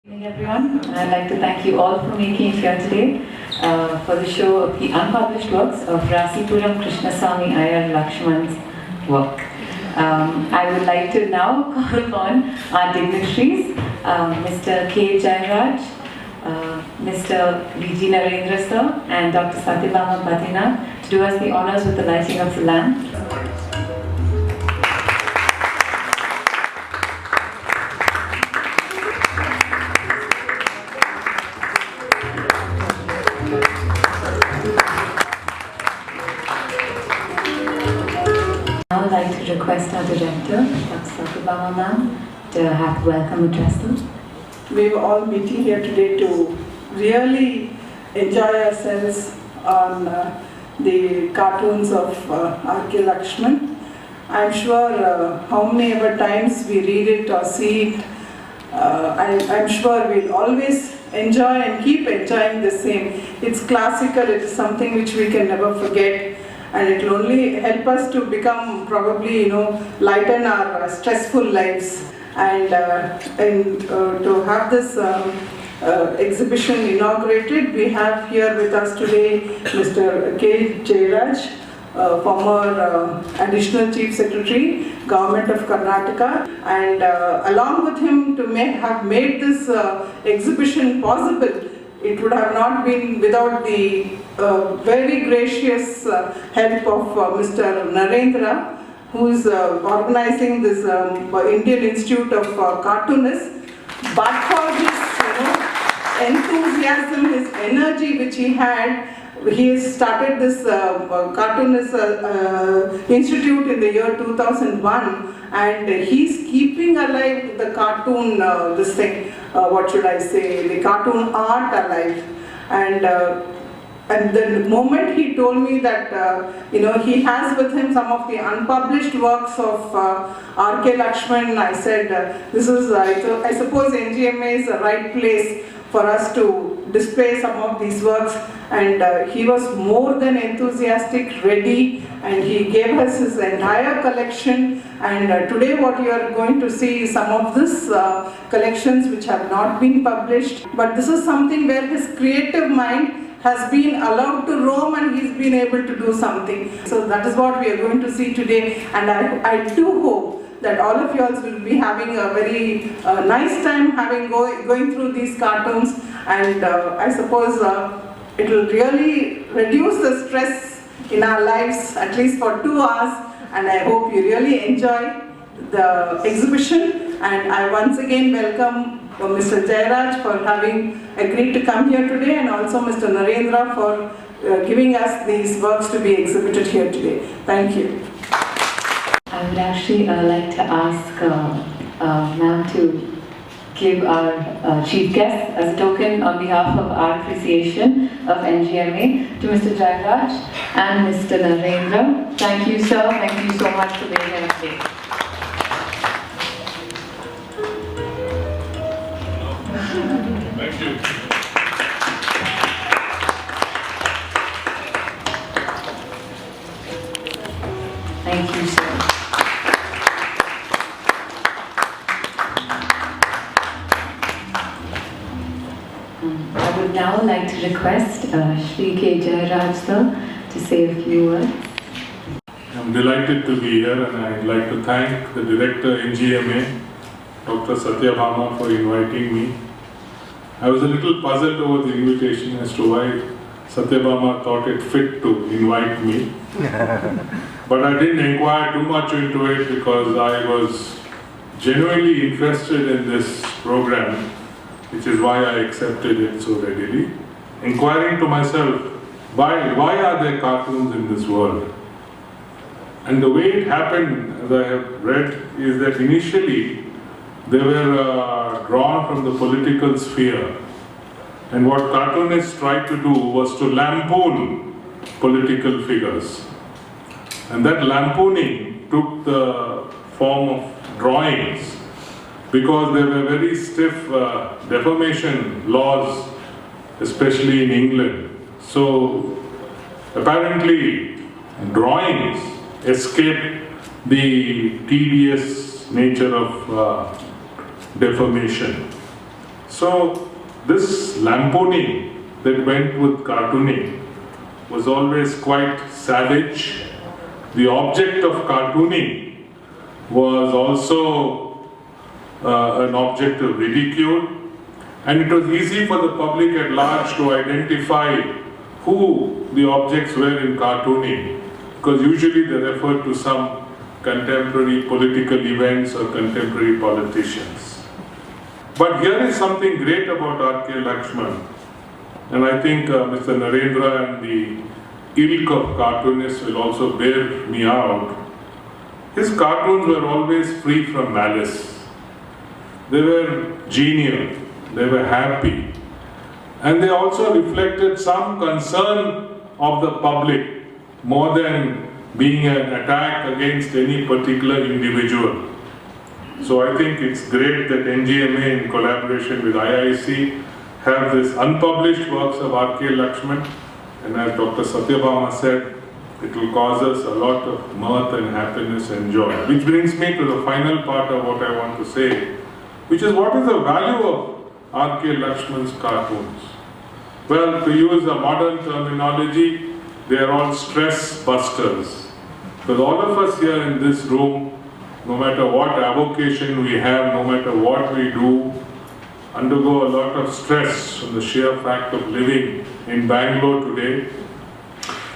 Good evening everyone. I'd like to thank you all for making it here today for the show of the unpublished works of Rasipuram Krishnasamy R K Lakshman's work. I would like to now call upon our dignitaries, Mr. K. Jairaj, Mr. V.G. Narendra sir and Dr. Satyabama Patina to do us the honors with the lighting of the lamp. I would like to request our director, Dr. Satyabama ma'am, to have welcome address them. We were all meeting here today to really enjoy ourselves on the cartoons of R K Lakshman. I'm sure how many ever times we read it or see it, I'm sure we'll always enjoy and keep enjoying the same. It's classical, it is something which we can never forget. And it will only help us to become probably, lighten our stressful lives. And to have this exhibition inaugurated, we have here with us today Mr. K. Jairaj, former Additional Chief Secretary, Government of Karnataka, and along with him to have made this exhibition possible. It would have not been without the very gracious help of Mr. Narendra, who is organizing this Indian Institute of Cartoonists. But for his enthusiasm, his energy which he had, he started this Cartoonist Institute in the year 2001, and he's keeping alive the cartoon, the cartoon art alive. And the moment he told me that he has with him some of the unpublished works of R K Lakshman, I said this is I suppose NGMA is the right place for us to display some of these works, and he was more than enthusiastic, ready, and he gave us his entire collection. And today what you are going to see is some of these collections which have not been published, but this is something where his creative mind has been allowed to roam and he's been able to do something. So that is what we are going to see today, and I do hope that all of you all will be having a very nice time going through these cartoons, and I suppose it will really reduce the stress in our lives, at least for 2 hours, and I hope you really enjoy the exhibition. And I once again welcome Mr. Jairaj for having agreed to come here today, and also Mr. Narendra for giving us these works to be exhibited here today. Thank you. I would actually like to ask ma'am to give our chief guest as a token on behalf of our appreciation of NGMA to Mr. Jairaj and Mr. Narendra. Thank you, sir. Thank you so much for being here today. Thank you. Thank you, sir. I would now like to request Shri K. Jairaj sir to say a few words. I'm delighted to be here, and I'd like to thank the director NGMA, Dr. Satyabama, for inviting me. I was a little puzzled over the invitation as to why Satyabama thought it fit to invite me. But I didn't inquire too much into it because I was genuinely interested in this program, which is why I accepted it so readily. Inquiring to myself, why are there cartoons in this world? And the way it happened, as I have read, is that initially they were drawn from the political sphere. And what cartoonists tried to do was to lampoon political figures. And that lampooning took the form of drawings, because there were very stiff defamation laws, especially in England. So apparently drawings escaped the tedious nature of defamation. So this lampooning that went with cartooning was always quite savage. The object of cartooning was also an object of ridicule, and it was easy for the public at large to identify who the objects were in cartooning, because usually they referred to some contemporary political events or contemporary politicians. But here is something great about R K Lakshman, and I think Mr. Narendra and the ilk of cartoonists will also bear me out. His cartoons were always free from malice. They were genial, they were happy, and they also reflected some concern of the public more than being an attack against any particular individual. So I think it's great that NGMA in collaboration with IIC have this unpublished works of R K Lakshman, and as Dr. Satyabhama said, it will cause us a lot of mirth and happiness and joy. Which brings me to the final part of what I want to say, which is what is the value of R K Lakshman's cartoons? Well, to use a modern terminology, they are all stress busters. Because all of us here in this room, no matter what avocation we have, no matter what we do, undergo a lot of stress from the sheer fact of living in Bangalore today.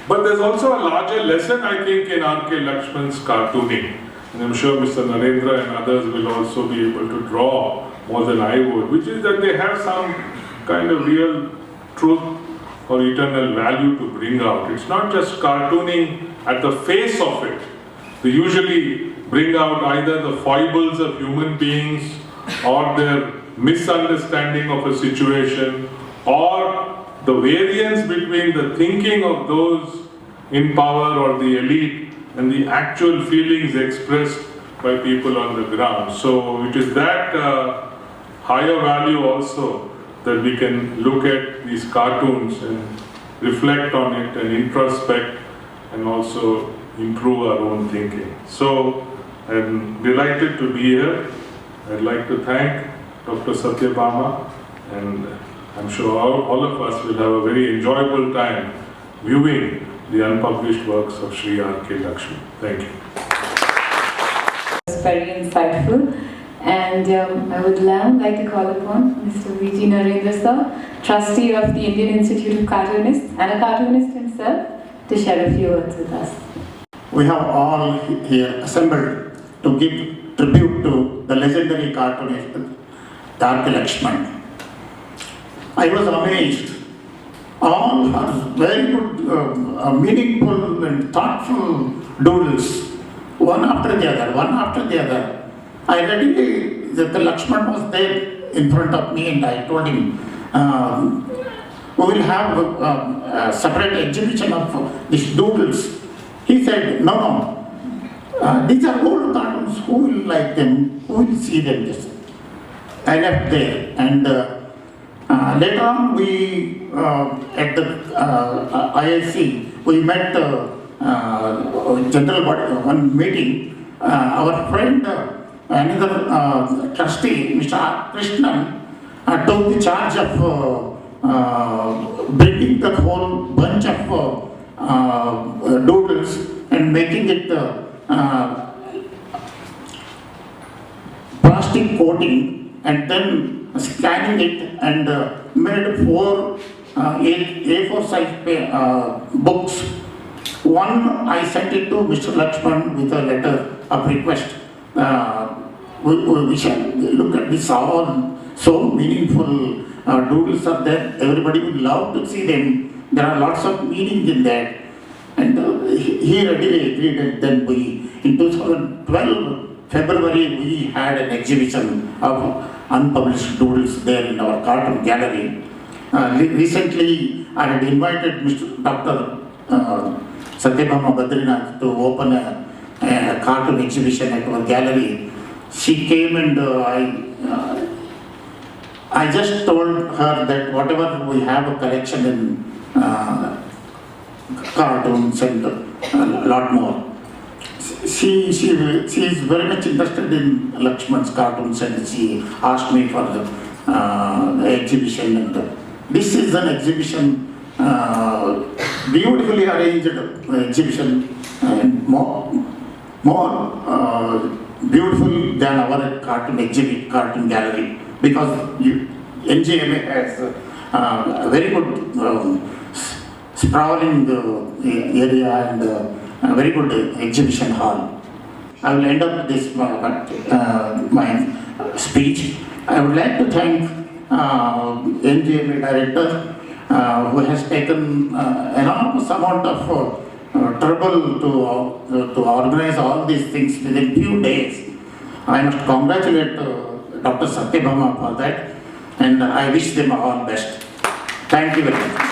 But there's also a larger lesson, I think, in R K Lakshman's cartooning. And I'm sure Mr. Narendra and others will also be able to draw more than I would, which is that they have some kind of real truth or eternal value to bring out. It's not just cartooning at the face of it. They usually bring out either the foibles of human beings or their misunderstanding of a situation, or the variance between the thinking of those in power or the elite and the actual feelings expressed by people on the ground. So it is that higher value also that we can look at these cartoons and reflect on it and introspect and also improve our own thinking. So I'm delighted to be here. I'd like to thank Dr. Satyabhama, and I'm sure all of us will have a very enjoyable time viewing the unpublished works of Sri R K Lakshman. Thank you. It's very insightful, and I would now like to call upon Mr. V.G. Narendra sir, trustee of the Indian Institute of Cartoonists and a cartoonist himself, to share a few words with us. We have all here assembled to give tribute to the legendary cartoonist R K Lakshman. I was amazed. All are very good, meaningful and thoughtful doodles, one after the other. I read that the Laxman was there in front of me, and I told him, we will have a separate exhibition of these doodles. He said, no, these are old cartoons, who will like them, who will see them? Just I left there, and later on we, at the IIC, we met general body, one meeting. Our friend, another trustee, Mr. R Krishnan, took the charge of bringing the whole bunch of doodles and making it plastic coating, and then scanning it, and made 4 A4 size books. One I sent it to Mr. Laxman with a letter of request. We shall look at this, all so meaningful doodles are there. Everybody would love to see them. There are lots of meaning in that. And he readily agreed, and then we, in 2012, February, we had an exhibition of unpublished doodles there in our cartoon gallery. Recently, I had invited Dr. Satyabhama Badrinath to open a cartoon exhibition at our gallery. She came, and I just told her that whatever we have a collection in cartoons and a lot more. She is very much interested in Lakshman's cartoons, and she asked me for exhibition. And this is an exhibition, beautifully arranged exhibition, and more beautiful than our cartoon gallery, because NGMA has a very good sprawling area and a very good exhibition hall. I will end up this my speech. I would like to thank NGMA director who has taken enormous amount of trouble to organize all these things within few days. I must congratulate Dr. Satyabhama for that, and I wish them all best. Thank you very much.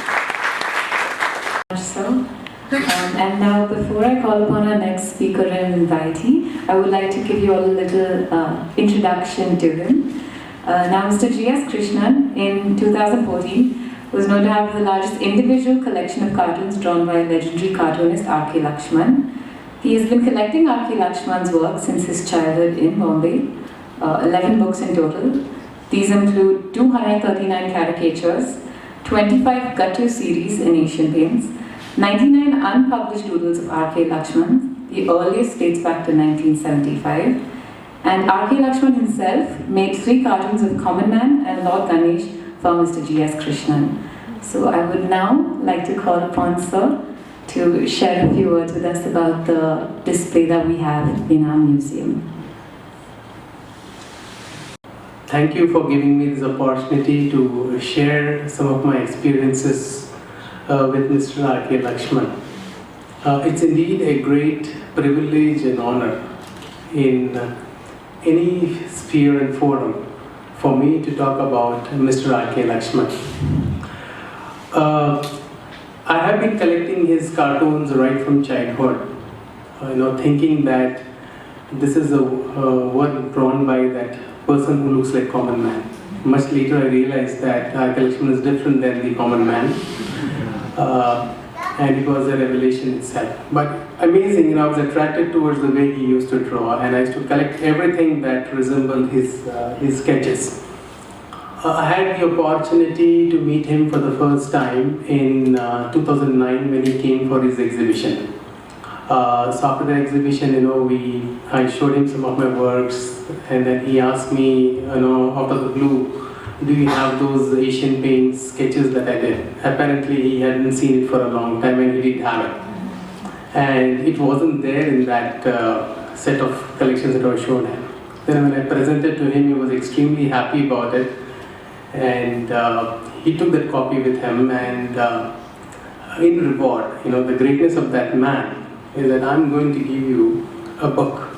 And now, before I call upon our next speaker and invitee, I would like to give you all a little introduction to him. Now, Mr. G.S. Krishnan, in 2014, was known to have the largest individual collection of cartoons drawn by legendary cartoonist R K LAKSHMAN. He has been collecting R K LAKSHMAN's work since his childhood in Bombay, 11 books in total. These include 239 caricatures, 25 Gattu series in Asian paints, 99 unpublished doodles of R K LAKSHMAN, the earliest dates back to 1975, and R K LAKSHMAN himself made 3 cartoons of Common Man and Lord Ganesh for Mr. G.S. Krishnan. So I would now like to call upon Sir to share a few words with us about the display that we have in our museum. Thank you for giving me this opportunity to share some of my experiences with Mr. R K LAKSHMAN. It's indeed a great privilege and honor in any sphere and forum for me to talk about Mr. R K LAKSHMAN. I have been collecting his cartoons right from childhood, thinking that this is a work drawn by that person who looks like Common Man. Much later I realized that R K LAKSHMAN is different than the Common Man. And it was a revelation itself. But amazing, I was attracted towards the way he used to draw, and I used to collect everything that resembled his sketches. I had the opportunity to meet him for the first time in 2009 when he came for his exhibition. So after the exhibition, I showed him some of my works, and then he asked me, out of the blue, do you have those Asian paint sketches that I did? Apparently he hadn't seen it for a long time and he didn't have it. And it wasn't there in that set of collections that I was shown him. Then when I presented to him, he was extremely happy about it. And he took that copy with him, and in reward, the greatness of that man is that I'm going to give you a book.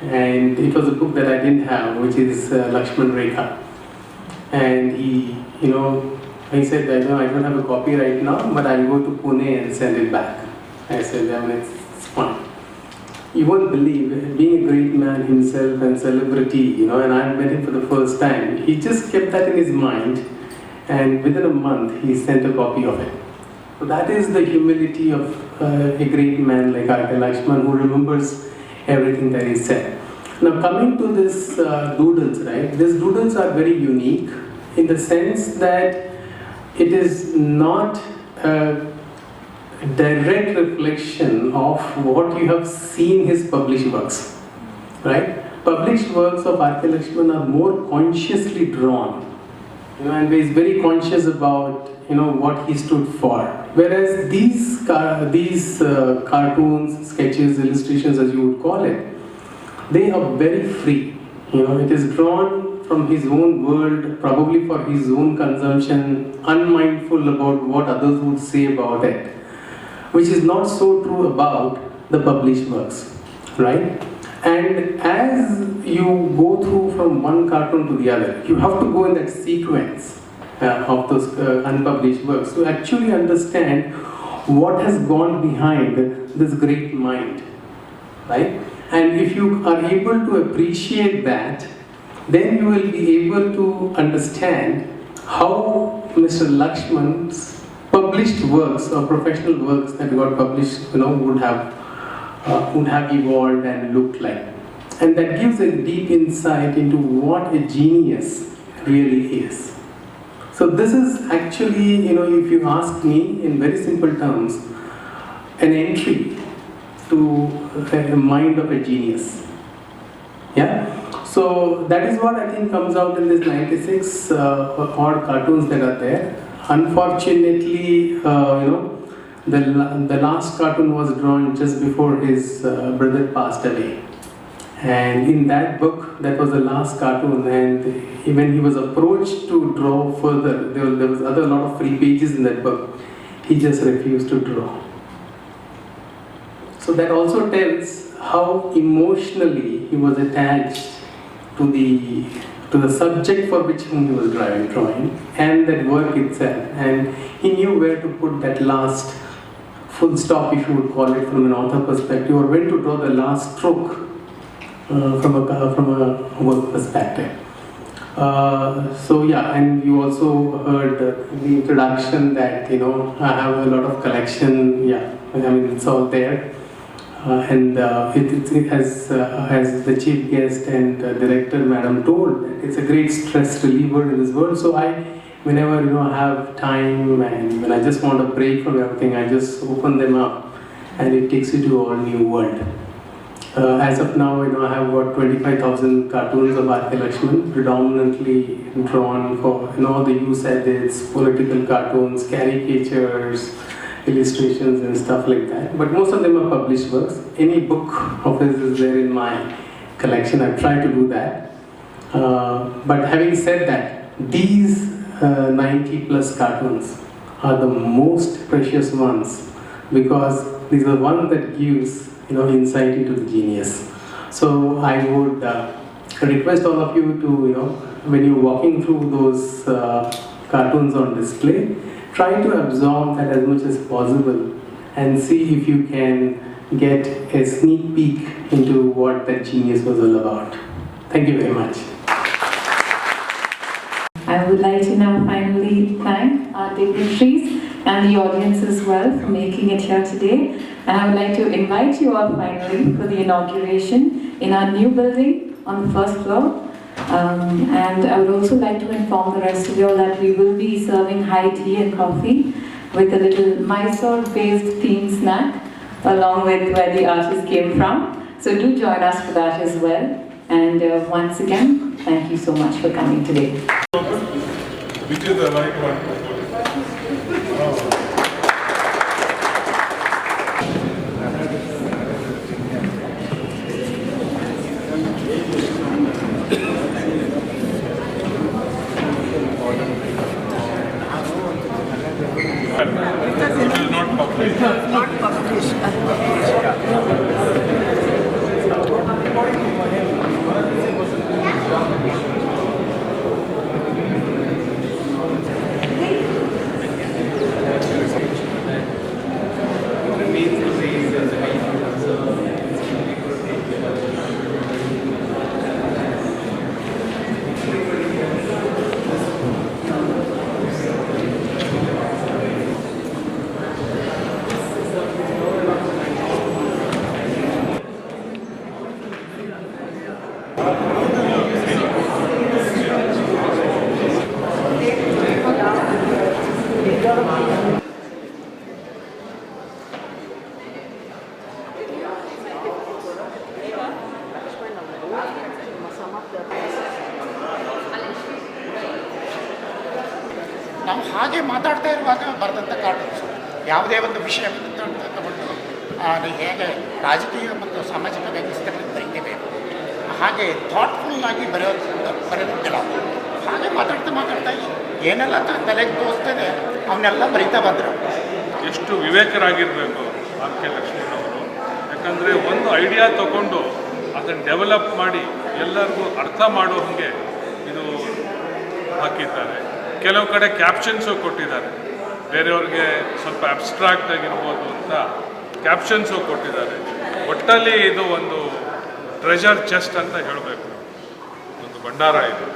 And it was a book that I didn't have, which is Laxman Rekha. And he said that I don't have a copy right now, but I'll go to Pune and send it back. I said, it's fine. You won't believe, being a great man himself and celebrity, and I met him for the first time, he just kept that in his mind, and within a month he sent a copy of it. So that is the humility of a great man like R K LAKSHMAN, who remembers everything that he said. Now coming to this doodles, right? These doodles are very unique in the sense that it is not a direct reflection of what you have seen his published works, right? Published works of R K LAKSHMAN are more consciously drawn, and he is very conscious about what he stood for. Whereas these cartoons, sketches, illustrations, as you would call it, they are very free. It is drawn from his own world, probably for his own consumption, unmindful about what others would say about it, which is not so true about the published works, right? And as you go through from one cartoon to the other, you have to go in that sequence of those unpublished works to actually understand what has gone behind this great mind, right? And if you are able to appreciate that, then you will be able to understand how Mr. LAKSHMAN's published works or professional works that got published, would have evolved and looked like. And that gives a deep insight into what a genius really is. So this is actually, if you ask me in very simple terms, an entry to the mind of a genius. Yeah? So that is what I think comes out in this 96 odd cartoons that are there. Unfortunately, the last cartoon was drawn just before his brother passed away. And in that book, that was the last cartoon, and when he was approached to draw further, there was a lot of free pages in that book, he just refused to draw. So that also tells how emotionally he was attached to the subject for which he was drawing and that work itself, and he knew where to put that last full stop, if you would call it, from an author perspective, or when to draw the last stroke from a work perspective. So yeah, and you also heard the introduction that I have a lot of collection. Yeah, I mean it's all there, and it has, as the chief guest and director Madam told, it's a great stress reliever in this world. So whenever I have time and when I just want a break from everything, I just open them up, and it takes you to a whole new world. As of now, I have about 25,000 cartoons of R K LAKSHMAN, predominantly drawn for all the use edits, political cartoons, caricatures, illustrations and stuff like that. But most of them are published works. Any book of his is there in my collection. I've tried to do that. But having said that, these 90 plus cartoons are the most precious ones, because these are the ones that gives insight into the genius. So I would request all of you to, when you're walking through those cartoons on display, try to absorb that as much as possible and see if you can get a sneak peek into what that genius was all about. Thank you very much. I would like to now finally thank our dignitaries and the audience as well for making it here today. And I would like to invite you all finally for the inauguration in our new building on the first floor. And I would also like to inform the rest of you all that we will be serving high tea and coffee with a little Mysore-based themed snack along with where the artist came from. So do join us for that as well. And once again, thank you so much for coming today. Which is the right one? It is not published. Not published. ನಾವು ಹಾಗೆ ಮಾತಾಡ್ತಾ ಇರುವಾಗ ಬರೆದಂಥ cartoons ಯಾವುದೇ ಒಂದು ವಿಷಯವನ್ನು ತಗೊಂಡು ಹೇಗೆ ರಾಜಕೀಯ ಮತ್ತು ಸಾಮಾಜಿಕ ವ್ಯವಸ್ಥೆಗಳನ್ನು ಬರೀತೇವೆ ಹಾಗೆ ಥಾಟ್ಫುಲ್ಲಾಗಿ ಬರೆಯೋದಿಲ್ಲ. ಹಾಗೆ ಮಾತಾಡ್ತಾ ಏನೆಲ್ಲ ತಲೆಗೆ ತೋರಿಸ್ತದೆ ಅವನ್ನೆಲ್ಲ ಬರೀತಾ ಬಂದರು. ಎಷ್ಟು ವಿವೇಕರಾಗಿರಬೇಕು ಆರ್ ಕೆ ಲಕ್ಷ್ಮಣ್ ಅವರು. ಯಾಕಂದರೆ ಒಂದು ಐಡಿಯಾ ತಗೊಂಡು ಅದನ್ನು ಡೆವಲಪ್ ಮಾಡಿ ಎಲ್ಲರಿಗೂ ಅರ್ಥ ಮಾಡೋ ಹಾಗೆ ಇದು ಹಾಕಿದ್ದಾರೆ. ಕೆಲವು ಕಡೆ ಕ್ಯಾಪ್ಷನ್ಸು ಕೊಟ್ಟಿದ್ದಾರೆ, ಬೇರೆಯವ್ರಿಗೆ ಸ್ವಲ್ಪ ಅಬ್ಸ್ಟ್ರಾಕ್ಟ್ ಆಗಿರ್ಬೋದು ಅಂತ ಕ್ಯಾಪ್ಷನ್ಸು ಕೊಟ್ಟಿದ್ದಾರೆ. ಒಟ್ಟಲ್ಲಿ ಇದು ಒಂದು ಟ್ರೆಷರ್ ಚೆಸ್ಟ್ ಅಂತ ಹೇಳಬೇಕು, ಒಂದು ಭಂಡಾರ ಇದು.